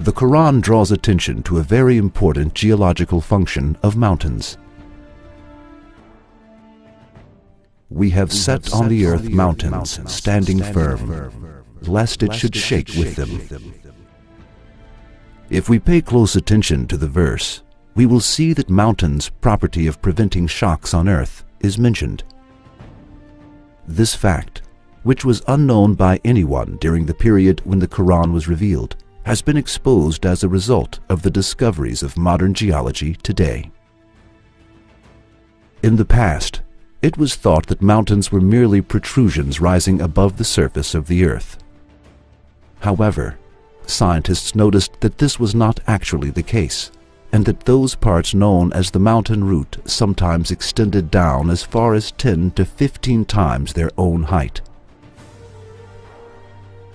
The Quran draws attention to a very important geological function of mountains. We have set on the earth mountains, standing firm, lest it should shake with them. If we pay close attention to the verse, we will see that mountains' property of preventing shocks on earth is mentioned. This fact, which was unknown by anyone during the period when the Quran was revealed, has been exposed as a result of the discoveries of modern geology today. In the past, it was thought that mountains were merely protrusions rising above the surface of the earth. However, scientists noticed that this was not actually the case, and that those parts known as the mountain root sometimes extended down as far as 10 to 15 times their own height.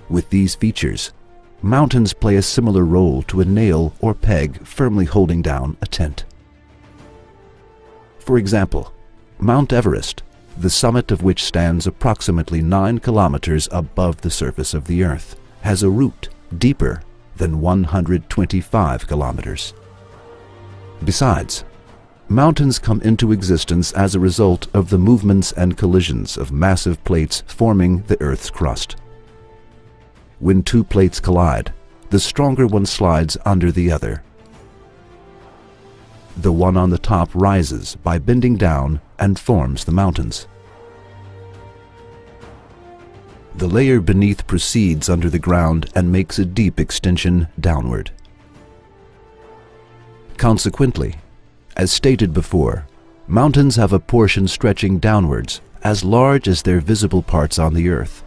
With these features, mountains play a similar role to a nail or peg firmly holding down a tent. For example, Mount Everest, the summit of which stands approximately 9 kilometers above the surface of the earth, has a root deeper than 125 kilometers. Besides, mountains come into existence as a result of the movements and collisions of massive plates forming the Earth's crust. When two plates collide, the stronger one slides under the other. The one on the top rises by bending down and forms the mountains. The layer beneath proceeds under the ground and makes a deep extension downward. Consequently, as stated before, mountains have a portion stretching downwards as large as their visible parts on the earth.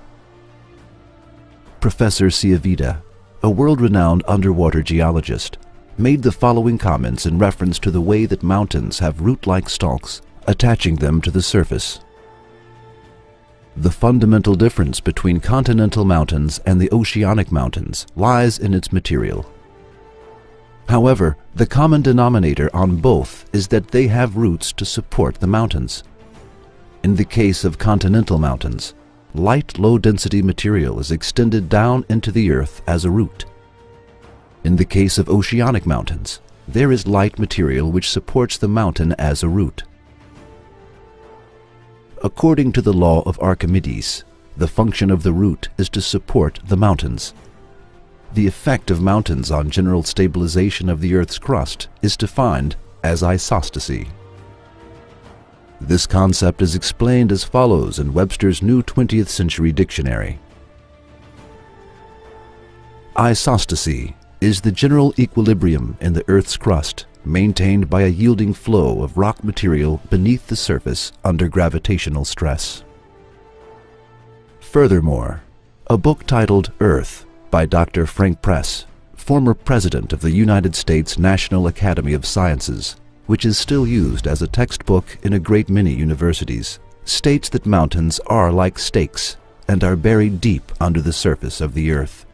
Professor Ciavita, a world-renowned underwater geologist, made the following comments in reference to the way that mountains have root-like stalks attaching them to the surface. The fundamental difference between continental mountains and the oceanic mountains lies in its material. However, the common denominator on both is that they have roots to support the mountains. In the case of continental mountains, light low-density material is extended down into the earth as a root. In the case of oceanic mountains, there is light material which supports the mountain as a root. According to the law of Archimedes, the function of the root is to support the mountains. The effect of mountains on general stabilization of the Earth's crust is defined as isostasy. This concept is explained as follows in Webster's New 20th Century Dictionary. Isostasy is the general equilibrium in the Earth's crust, maintained by a yielding flow of rock material beneath the surface under gravitational stress. Furthermore, a book titled Earth by Dr. Frank Press, former president of the United States National Academy of Sciences, which is still used as a textbook in a great many universities, states that mountains are like stakes and are buried deep under the surface of the earth.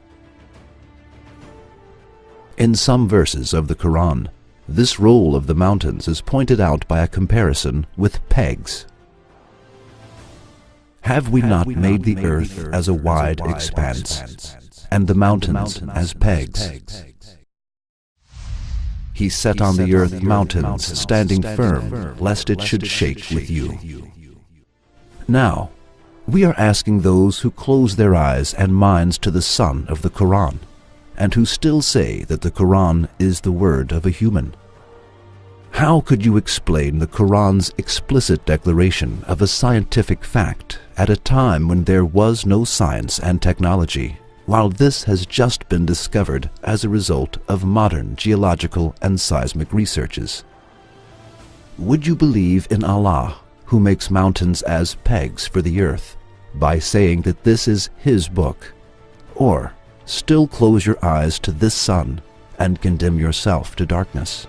In some verses of the Quran, this role of the mountains is pointed out by a comparison with pegs. Have we not made the earth as a wide expanse, and the mountains as pegs? He set on the earth mountains, standing firm, lest it should shake with you. Now, we are asking those who close their eyes and minds to the sun of the Quran, and who still say that the Quran is the word of a human. How could you explain the Quran's explicit declaration of a scientific fact at a time when there was no science and technology, while this has just been discovered as a result of modern geological and seismic researches? Would you believe in Allah, who makes mountains as pegs for the earth, by saying that this is His book, or still close your eyes to this sun and condemn yourself to darkness?